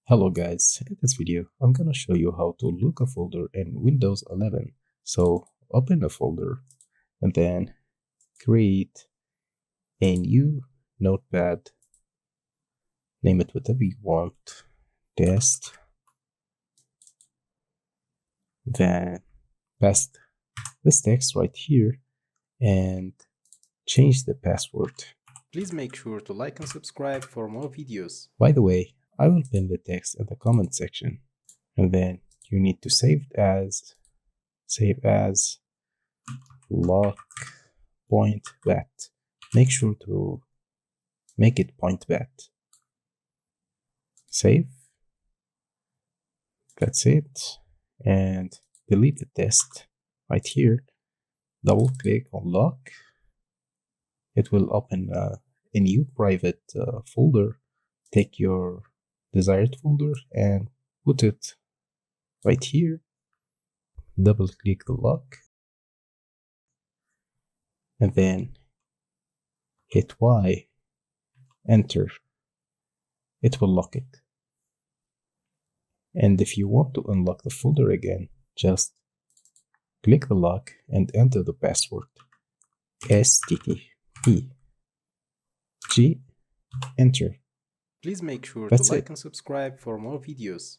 Hello guys, in this video I'm gonna show you how to look a folder in Windows 11. So open a folder and then create a new notepad, name it whatever you want, test, then paste this text right here and change the password. Please make sure to like and subscribe for more videos. By the way, I will pin the text in the comment section, and then you need to save as Locker.bat. Make sure to make it .bat. Save. That's it. And delete the test right here. Double click on lock. It will open a new private folder. Take your desired folder and put it right here. Double click the lock and then hit Y, enter. It will lock it. And if you want to unlock the folder again, just click the lock and enter the password STTP. G, enter. Please make sure That's to like it. and subscribe for more videos.